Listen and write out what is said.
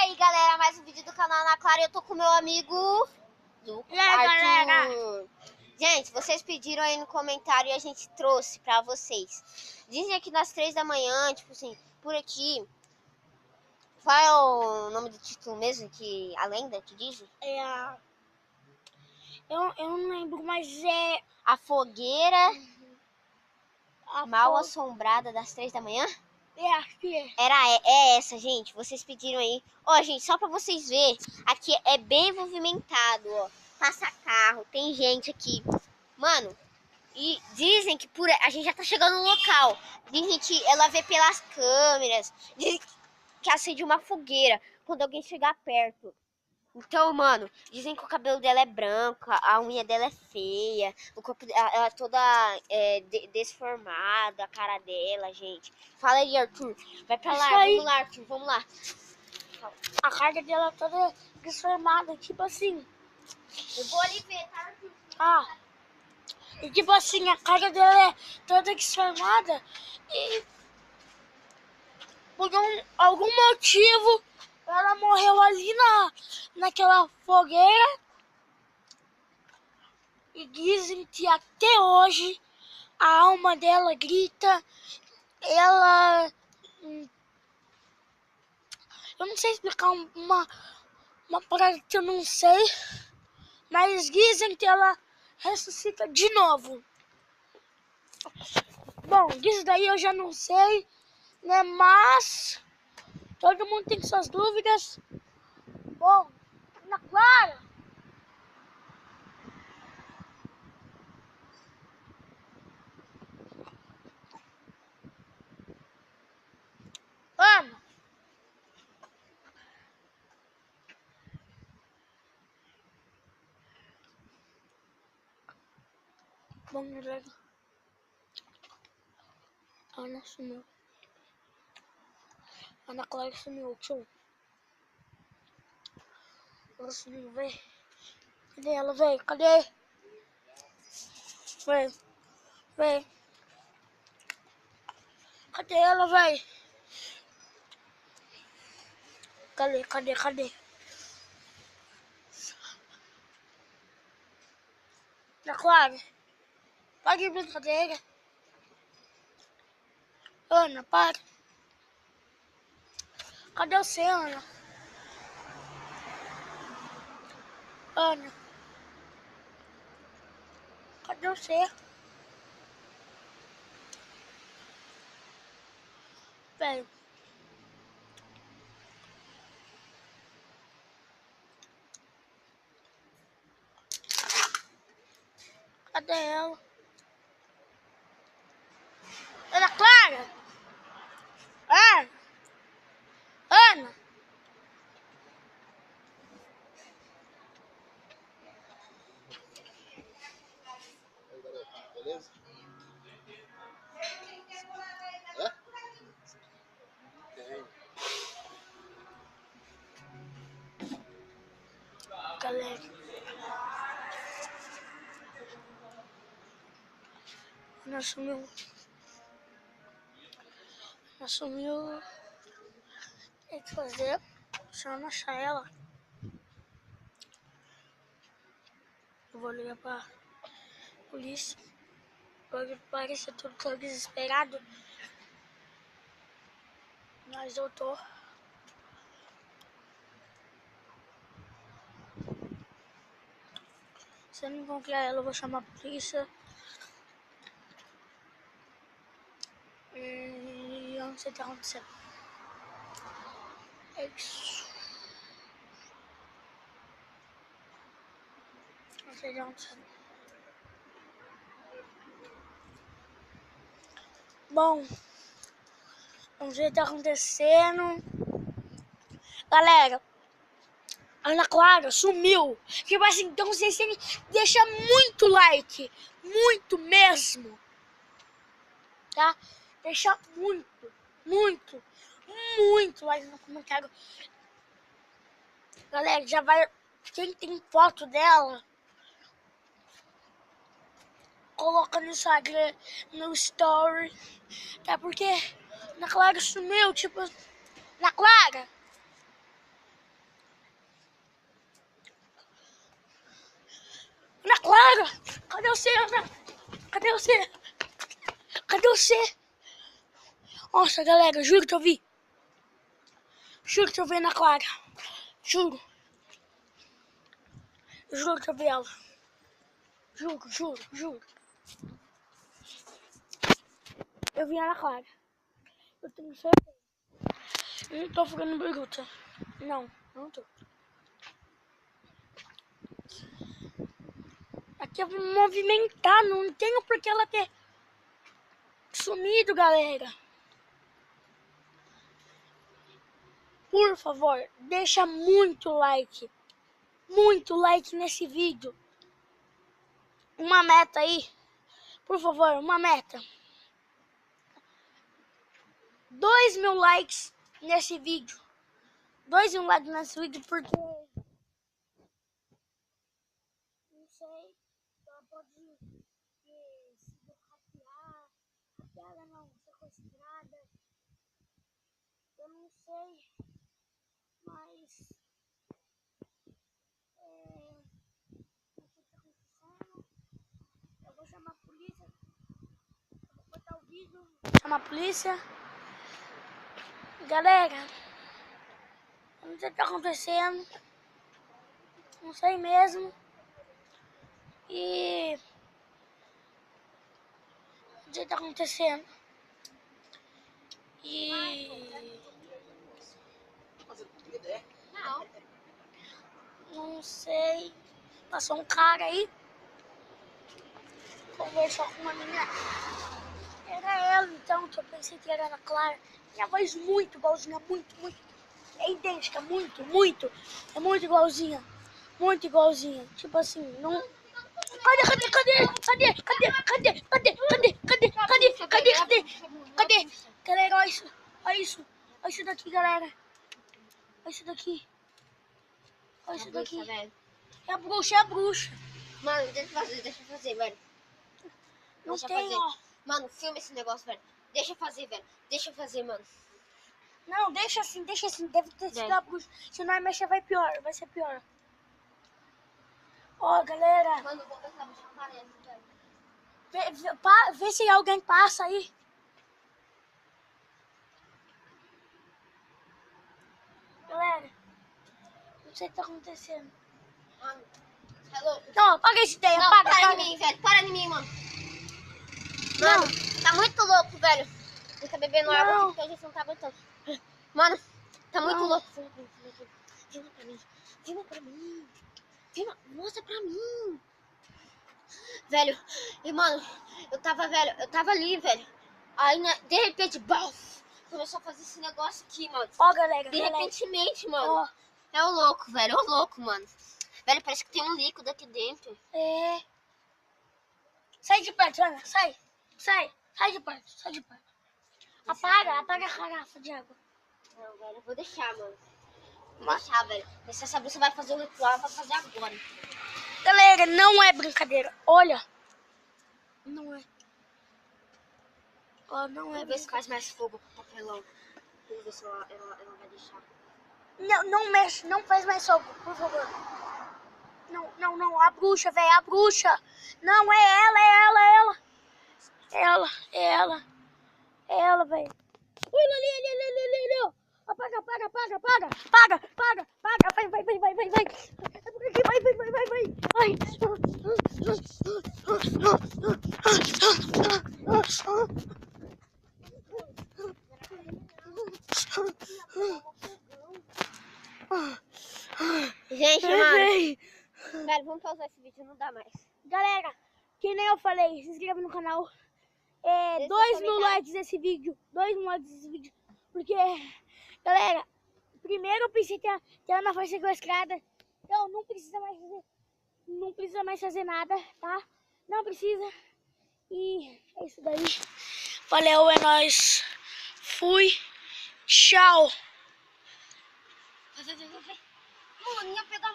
aí, galera, mais um vídeo do canal Ana Clara. Eu tô com meu amigo Arthur. Gente, vocês pediram aí no comentário e a gente trouxe pra vocês. Dizem aqui nas 3 da manhã, tipo assim, por aqui. Qual é o nome do título mesmo que a lenda que diz? Eu não lembro, mas é... A fogueira mal assombrada das 3 da manhã? Acho que é. É essa, gente. Vocês pediram aí. Ó, gente, só pra vocês verem. Aqui é bem movimentado, ó. Passa carro, tem gente aqui. Mano, e dizem que a gente já tá chegando no local. Dizem que ela vê pelas câmeras. Dizem que acende uma fogueira quando alguém chegar perto. Então, mano, dizem que o cabelo dela é branco, a unha dela é feia, o corpo ela é toda desformada, a cara dela, gente. Fala aí, Arthur. Vai pra lá, vamos lá, Arthur, vamos lá. A cara dela é toda desformada, tipo assim. Eu vou ali ver, tá, Arthur? E tipo assim, a cara dela é toda desformada e por algum motivo ela morreu ali naquela fogueira. E dizem que até hoje a alma dela grita, ela... Eu não sei explicar uma parada que eu não sei, mas dizem que ela ressuscita de novo. Bom, disso daí eu já não sei, né? Mas todo mundo tem suas dúvidas. Bom, Ana Clara, Ana, bom, galera, Ana sumiu. Ana Clara sumiu, tio. Ela sumiu, vem. Cadê ela, vem? Cadê? Vem. Vem. Cadê ela, vem? Cadê? Ana Clara, para de brincadeira. Ana, para. Cadê você, Ana? Ana, cadê você? Vem. Cadê ela? Ana Clara! Ana! Beleza? É? Tem. Galera. Ana sumiu. Tem que fazer. Se eu não achar ela, eu vou ligar pra polícia. Pode parecer tudo tão desesperado. Mas eu tô. Se eu não encontrar ela, eu vou chamar a polícia. E eu não sei o que tá acontecendo. É isso. Não sei o que tá acontecendo. Bom, vamos ver o que tá acontecendo. Galera, Ana Clara sumiu. Tipo assim, então vocês têm que deixar muito like. Muito mesmo. Tá? Deixar muito like no comentário. Galera, já vai... Quem tem foto dela, coloca no Instagram, no story. Tá? Porque Ana Clara sumiu, tipo... Ana Clara! Cadê você, Ana? Cadê você? Cadê você? Nossa, galera, juro que eu vi. Juro que eu vi Ana Clara. Juro. Juro que eu vi ela. Juro. Eu vi Ana Clara. Eu tenho certeza. Eu não tô ficando bruta. Não tô. Aqui eu vou movimentar. Não tenho por que ela ter sumido, galera. Por favor, deixa muito like nesse vídeo. Uma meta aí, por favor, uma meta. 2.000 likes nesse vídeo. 2.000 likes nesse vídeo porque... Não sei, ela pode se hackear. Hackeada não, sequestrada. Eu não sei, mas... Eu vou chamar a polícia. Eu vou botar o vídeo. Chamar a polícia. Galera, eu não sei o que tá acontecendo. Não sei mesmo. E... não sei o que tá acontecendo. Não sei. Passou um cara aí. Conversou com uma menina. Era ela, então, que eu pensei que era Ana Clara. Minha voz muito igualzinha, muito. É idêntica, muito. É muito igualzinha. Muito igualzinha. Tipo assim, não... Cadê? Galera, olha isso. Olha isso daqui, galera. Olha isso daqui. É a bruxa. Mano, deixa eu fazer, velho. Não Deixa eu tem, fazer. ó. Mano, filma esse negócio, velho. Deixa eu fazer, mano. Não, deixa assim. Deve ter sido a bruxa. Se não mexer, vai ser pior. Ó, galera. Mano, eu vou pensar no chaparese, velho. Vê se alguém passa aí. Galera, não sei o que tá acontecendo. Mano, é louco. Não, apaga essa ideia, Não, apaga. Para de mim, velho. Para de mim, mano. Mano, tá muito louco, velho. Ele tá bebendo água porque a gente não tá aguentando. Mano, tá muito louco. Filma pra mim. Mostra pra mim. Velho, e mano, eu tava ali, velho. Aí, né, de repente, baf, começou a fazer esse negócio aqui, mano. Ó, galera, Repentemente, mano. Ó. É o louco, velho. É o louco, mano. Velho, parece que tem um líquido aqui dentro. É. Sai de perto, Ana. Sai de perto. Apaga a garrafa de água. Não, velho, eu vou deixar, mano. Vou deixar, velho. Se essa bruxa vai fazer o ritual, vai fazer agora. Galera, não é brincadeira. Olha. Não é. Ó, não é. Vamos ver se faz mais fogo com o papelão. Vamos ver se ela vai deixar. Não mexe, não faz mais fogo, por favor. Não, a bruxa, velho, a bruxa. Não, é ela. É ela, velho. Olha ali. Apaga. Vai. É por aqui, vai. Gente, mano. Velho, vamos pausar esse vídeo, não dá mais. Galera, que nem eu falei, se inscreva no canal. 2.000 likes nesse vídeo. 2.000 likes nesse vídeo. Porque, galera, primeiro eu pensei que a Ana foi sequestrada. Então não precisa mais fazer nada, tá? Não precisa. E é isso daí. Valeu, é nóis. Fui. Tchau. Vai. Mano, ia pegar